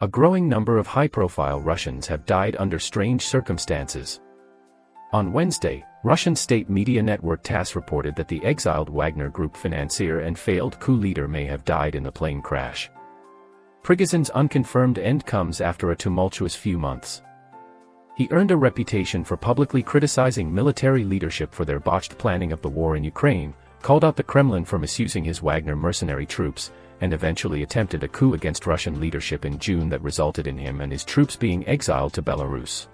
A growing number of high-profile Russians have died under strange circumstances. On Wednesday, Russian state media network TASS reported that the exiled Wagner Group financier and failed coup leader may have died in the plane crash. Prigozhin's unconfirmed end comes after a tumultuous few months. He earned a reputation for publicly criticizing military leadership for their botched planning of the war in Ukraine, called out the Kremlin for misusing his Wagner mercenary troops, and eventually attempted a coup against Russian leadership in June that resulted in him and his troops being exiled to Belarus.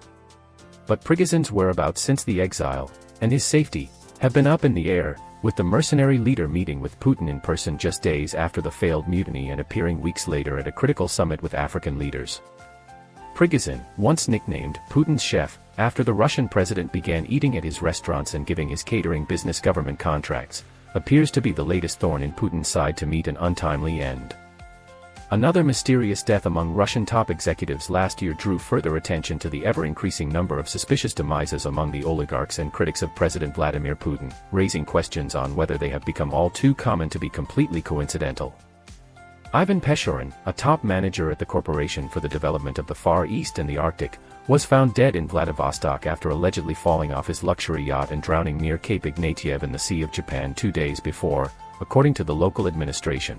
But Prigozhin's whereabouts since the exile, and his safety, have been up in the air, with the mercenary leader meeting with Putin in person just days after the failed mutiny and appearing weeks later at a critical summit with African leaders. Prigozhin, once nicknamed Putin's chef, after the Russian president began eating at his restaurants and giving his catering business government contracts, appears to be the latest thorn in Putin's side to meet an untimely end. Another mysterious death among Russian top executives last year drew further attention to the ever-increasing number of suspicious demises among the oligarchs and critics of President Vladimir Putin, raising questions on whether they have become all too common to be completely coincidental. Ivan Peshorin, a top manager at the Corporation for the Development of the Far East and the Arctic, was found dead in Vladivostok after allegedly falling off his luxury yacht and drowning near Cape Ignatiev in the Sea of Japan 2 days before, according to the local administration.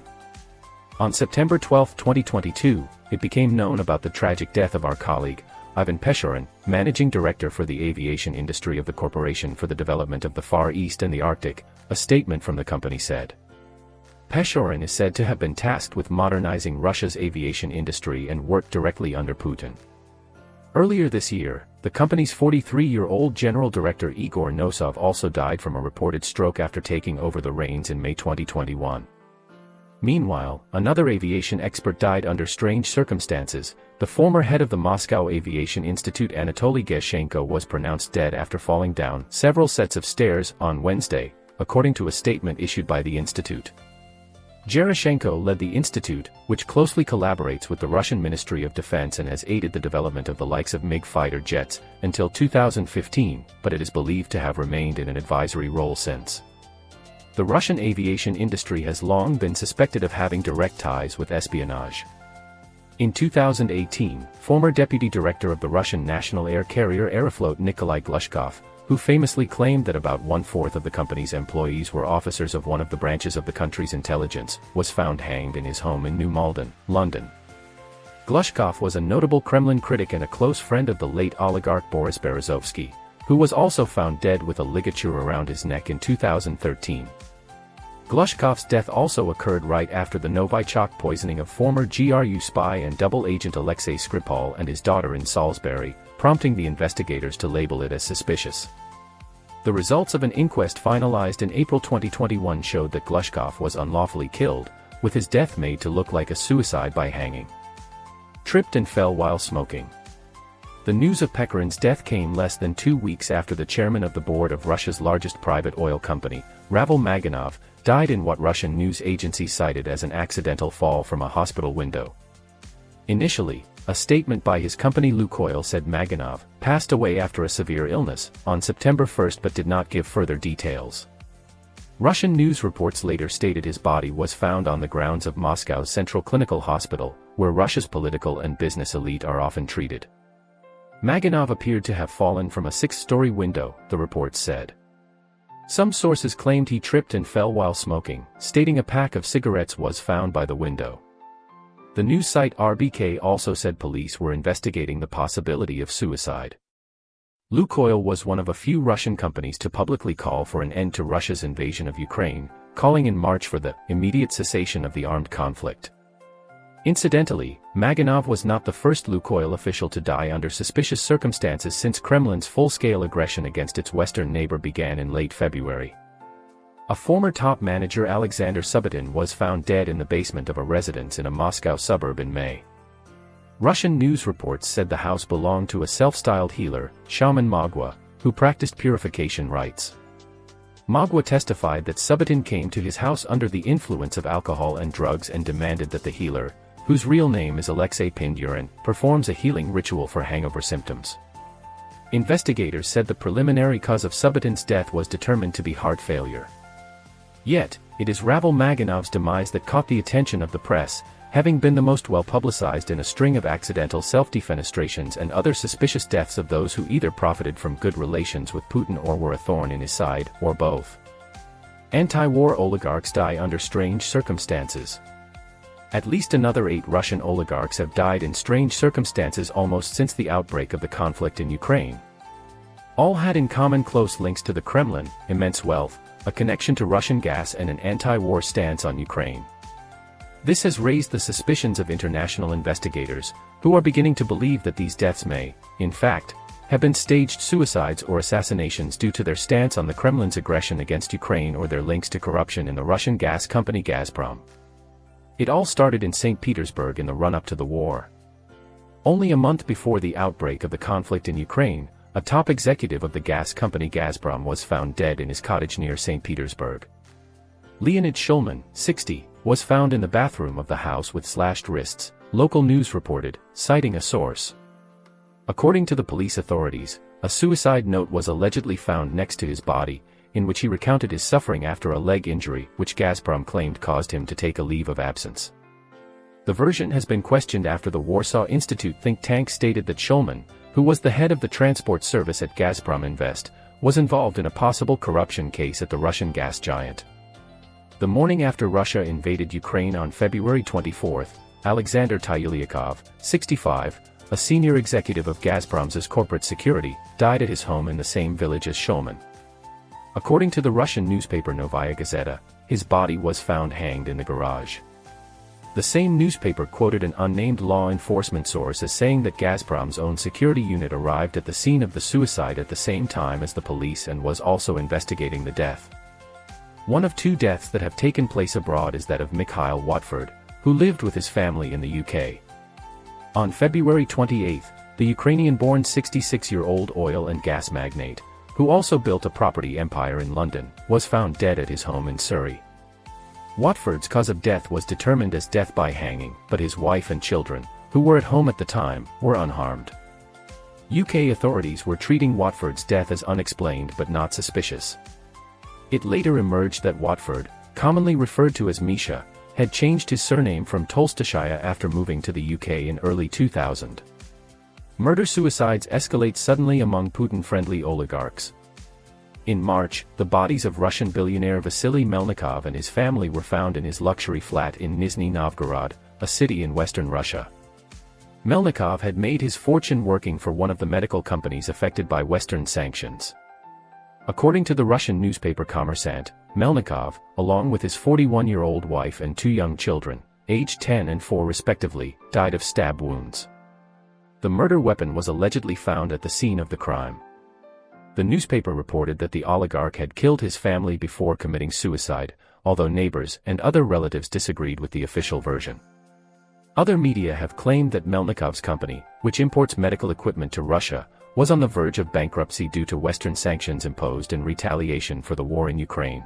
On September 12, 2022, it became known about the tragic death of our colleague, Ivan Peshorin, managing director for the aviation industry of the Corporation for the Development of the Far East and the Arctic, a statement from the company said. Peshorin is said to have been tasked with modernizing Russia's aviation industry and worked directly under Putin. Earlier this year, the company's 43-year-old general director Igor Nosov also died from a reported stroke after taking over the reins in May 2021. Meanwhile, another aviation expert died under strange circumstances. The former head of the Moscow Aviation Institute Anatoly Gerashenko was pronounced dead after falling down several sets of stairs on Wednesday, according to a statement issued by the institute. Gerashenko led the institute, which closely collaborates with the Russian Ministry of Defense and has aided the development of the likes of MiG fighter jets, until 2015, but it is believed to have remained in an advisory role since. The Russian aviation industry has long been suspected of having direct ties with espionage. In 2018, former deputy director of the Russian national air carrier Aeroflot Nikolai Glushkov, who famously claimed that about one-fourth of the company's employees were officers of one of the branches of the country's intelligence, was found hanged in his home in New Malden, London. Glushkov was a notable Kremlin critic and a close friend of the late oligarch Boris Berezovsky, who was also found dead with a ligature around his neck in 2013. Glushkov's death also occurred right after the Novichok poisoning of former GRU spy and double agent Alexei Skripal and his daughter in Salisbury, prompting the investigators to label it as suspicious. The results of an inquest finalized in April 2021 showed that Glushkov was unlawfully killed, with his death made to look like a suicide by hanging. Tripped and fell while smoking. The news of Peshorin's death came less than 2 weeks after the chairman of the board of Russia's largest private oil company, Ravil Maganov, died in what Russian news agencies cited as an accidental fall from a hospital window. Initially, a statement by his company Lukoil said Maganov passed away after a severe illness on September 1 but did not give further details. Russian news reports later stated his body was found on the grounds of Moscow's Central Clinical Hospital, where Russia's political and business elite are often treated. Maganov appeared to have fallen from a 6-story window, the reports said. Some sources claimed he tripped and fell while smoking, stating a pack of cigarettes was found by the window. The news site RBK also said police were investigating the possibility of suicide. Lukoil was one of a few Russian companies to publicly call for an end to Russia's invasion of Ukraine, calling in March for the immediate cessation of the armed conflict. Incidentally, Maganov was not the first Lukoil official to die under suspicious circumstances since Kremlin's full-scale aggression against its western neighbor began in late February. A former top manager Alexander Subotin was found dead in the basement of a residence in a Moscow suburb in May. Russian news reports said the house belonged to a self-styled healer, Shaman Magwa, who practiced purification rites. Magwa testified that Subotin came to his house under the influence of alcohol and drugs and demanded that the healer, whose real name is Alexei Pindurin, performs a healing ritual for hangover symptoms. Investigators said the preliminary cause of Subotin's death was determined to be heart failure. Yet, it is Ravil Maganov's demise that caught the attention of the press, having been the most well-publicized in a string of accidental self-defenestrations and other suspicious deaths of those who either profited from good relations with Putin or were a thorn in his side, or both. Anti-war oligarchs die under strange circumstances. At least another 8 Russian oligarchs have died in strange circumstances almost since the outbreak of the conflict in Ukraine. All had in common close links to the Kremlin, immense wealth, a connection to Russian gas and an anti-war stance on Ukraine. This has raised the suspicions of international investigators, who are beginning to believe that these deaths may, in fact, have been staged suicides or assassinations due to their stance on the Kremlin's aggression against Ukraine or their links to corruption in the Russian gas company Gazprom. It all started in St. Petersburg in the run-up to the war. Only a month before the outbreak of the conflict in Ukraine, a top executive of the gas company Gazprom was found dead in his cottage near St. Petersburg. Leonid Shulman, 60, was found in the bathroom of the house with slashed wrists, local news reported, citing a source. According to the police authorities, a suicide note was allegedly found next to his body, in which he recounted his suffering after a leg injury which Gazprom claimed caused him to take a leave of absence. The version has been questioned after the Warsaw Institute think tank stated that Shulman, who was the head of the transport service at Gazprom Invest, was involved in a possible corruption case at the Russian gas giant. The morning after Russia invaded Ukraine on February 24, Alexander Tyulyakov, 65, a senior executive of Gazprom's corporate security, died at his home in the same village as Shulman. According to the Russian newspaper Novaya Gazeta, his body was found hanged in the garage. The same newspaper quoted an unnamed law enforcement source as saying that Gazprom's own security unit arrived at the scene of the suicide at the same time as the police and was also investigating the death. One of 2 deaths that have taken place abroad is that of Mikhail Watford, who lived with his family in the UK. On February 28, the Ukrainian-born 66-year-old oil and gas magnate, who also built a property empire in London, was found dead at his home in Surrey. Watford's cause of death was determined as death by hanging, but his wife and children, who were at home at the time, were unharmed. UK authorities were treating Watford's death as unexplained but not suspicious. It later emerged that Watford, commonly referred to as Misha, had changed his surname from Tolstoshaya after moving to the UK in early 2000. Murder-suicides escalate suddenly among Putin-friendly oligarchs. In March, the bodies of Russian billionaire Vasily Melnikov and his family were found in his luxury flat in Nizhny Novgorod, a city in western Russia. Melnikov had made his fortune working for one of the medical companies affected by Western sanctions. According to the Russian newspaper Kommersant, Melnikov, along with his 41-year-old wife and 2 young children, aged 10 and 4 respectively, died of stab wounds. The murder weapon was allegedly found at the scene of the crime. The newspaper reported that the oligarch had killed his family before committing suicide, although neighbors and other relatives disagreed with the official version. Other media have claimed that Melnikov's company, which imports medical equipment to Russia, was on the verge of bankruptcy due to Western sanctions imposed in retaliation for the war in Ukraine.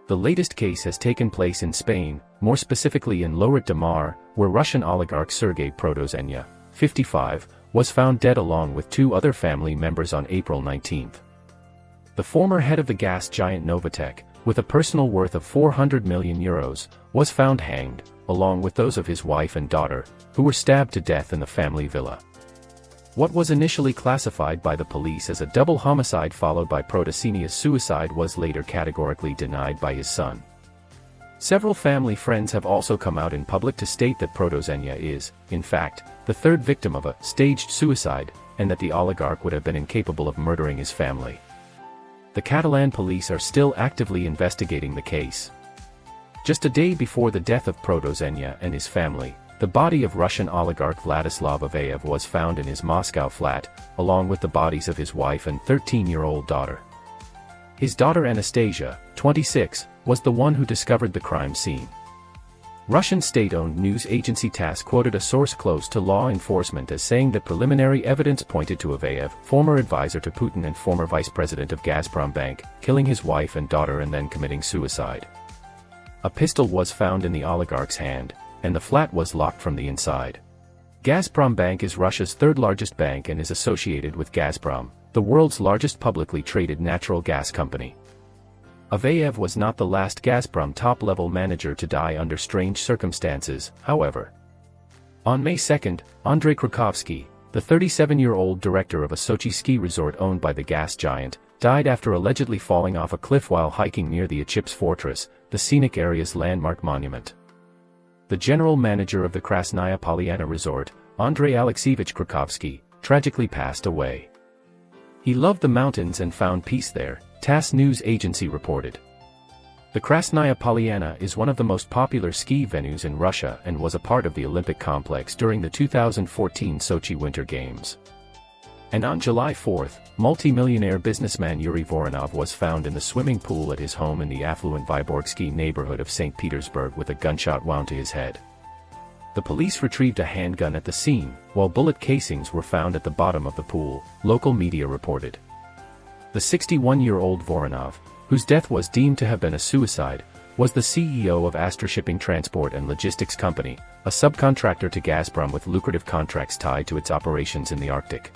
The latest case has taken place in Spain, more specifically in Lloret de Mar, where Russian oligarch Sergei Protozhenya, 55, was found dead along with 2 other family members on April 19. The former head of the gas giant Novatek, with a personal worth of €400 million, was found hanged, along with those of his wife and daughter, who were stabbed to death in the family villa. What was initially classified by the police as a double homicide followed by Protozhenya's suicide was later categorically denied by his son. Several family friends have also come out in public to state that Protozhenya is, in fact, the 3rd victim of a staged suicide, and that the oligarch would have been incapable of murdering his family. The Catalan police are still actively investigating the case. Just a day before the death of Protozhenya and his family, the body of Russian oligarch Vladislav Avayev was found in his Moscow flat, along with the bodies of his wife and 13-year-old daughter. His daughter Anastasia, 26, was the one who discovered the crime scene. Russian state-owned news agency TASS quoted a source close to law enforcement as saying that preliminary evidence pointed to Avayev, former advisor to Putin and former vice president of Gazprom Bank, killing his wife and daughter and then committing suicide. A pistol was found in the oligarch's hand, and the flat was locked from the inside. Gazprom Bank is Russia's 3rd largest bank and is associated with Gazprom, the world's largest publicly traded natural gas company. Avayev was not the last Gazprom top-level manager to die under strange circumstances, however. On May 2, Andrei Krakowski, the 37-year-old director of a Sochi ski resort owned by the gas giant, died after allegedly falling off a cliff while hiking near the Achipsk Fortress, the scenic area's landmark monument. The general manager of the Krasnaya Polyana resort, Andrei Alexeyevich Krakowski, tragically passed away. He loved the mountains and found peace there, TASS news agency reported. The Krasnaya Polyana is one of the most popular ski venues in Russia and was a part of the Olympic complex during the 2014 Sochi Winter Games. And on July 4, multi-millionaire businessman Yuri Voronov was found in the swimming pool at his home in the affluent Vyborgsky neighborhood of St. Petersburg with a gunshot wound to his head. The police retrieved a handgun at the scene, while bullet casings were found at the bottom of the pool, local media reported. The 61-year-old Voronov, whose death was deemed to have been a suicide, was the CEO of Astra Shipping Transport and Logistics Company, a subcontractor to Gazprom with lucrative contracts tied to its operations in the Arctic.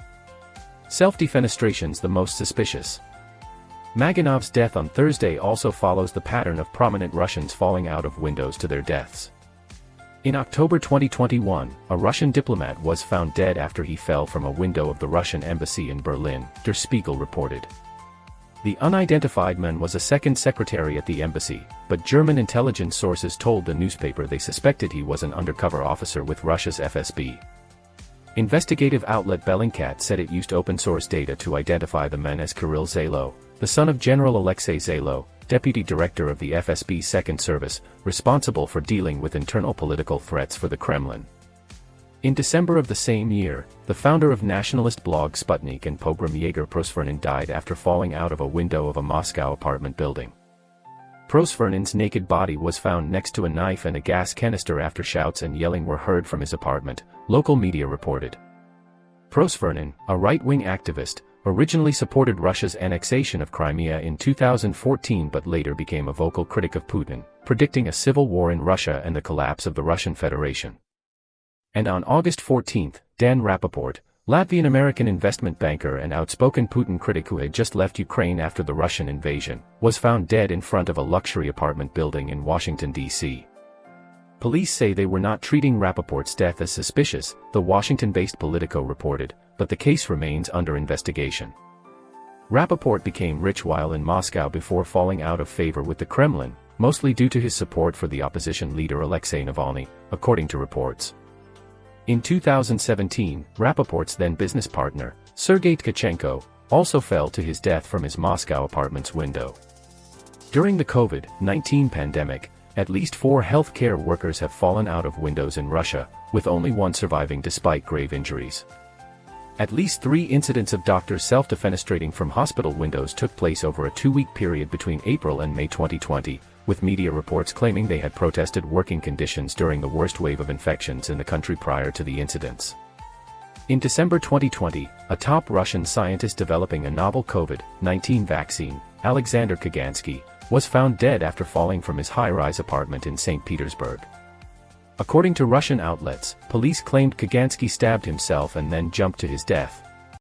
Self-defenestration's the most suspicious. Maganov's death on Thursday also follows the pattern of prominent Russians falling out of windows to their deaths. In October 2021, a Russian diplomat was found dead after he fell from a window of the Russian embassy in Berlin, Der Spiegel reported. The unidentified man was a second secretary at the embassy, but German intelligence sources told the newspaper they suspected he was an undercover officer with Russia's FSB. Investigative outlet Bellingcat said it used open-source data to identify the man as Kirill Zaylo, the son of General Alexei Zaylo, deputy director of the FSB's Second Service, responsible for dealing with internal political threats for the Kremlin. In December of the same year, the founder of nationalist blog Sputnik and pogrom Yegor Prosvernin died after falling out of a window of a Moscow apartment building. Prosvernin's naked body was found next to a knife and a gas canister after shouts and yelling were heard from his apartment, local media reported. Prosvernin, a right-wing activist, originally supported Russia's annexation of Crimea in 2014 but later became a vocal critic of Putin, predicting a civil war in Russia and the collapse of the Russian Federation. And on August 14, Dan Rappaport, Latvian-American investment banker and outspoken Putin critic who had just left Ukraine after the Russian invasion, was found dead in front of a luxury apartment building in Washington, D.C. Police say they were not treating Rappaport's death as suspicious, the Washington-based Politico reported, but the case remains under investigation. Rappaport became rich while in Moscow before falling out of favor with the Kremlin, mostly due to his support for the opposition leader Alexei Navalny, according to reports. In 2017, Rappaport's then-business partner, Sergei Tkachenko, also fell to his death from his Moscow apartment's window. During the COVID-19 pandemic, at least 4 healthcare workers have fallen out of windows in Russia, with only one surviving despite grave injuries. At least 3 incidents of doctors self-defenestrating from hospital windows took place over a 2-week period between April and May 2020, with media reports claiming they had protested working conditions during the worst wave of infections in the country prior to the incidents. In December 2020, a top Russian scientist developing a novel COVID-19 vaccine, Alexander Kagansky, was found dead after falling from his high-rise apartment in St. Petersburg. According to Russian outlets, police claimed Kagansky stabbed himself and then jumped to his death.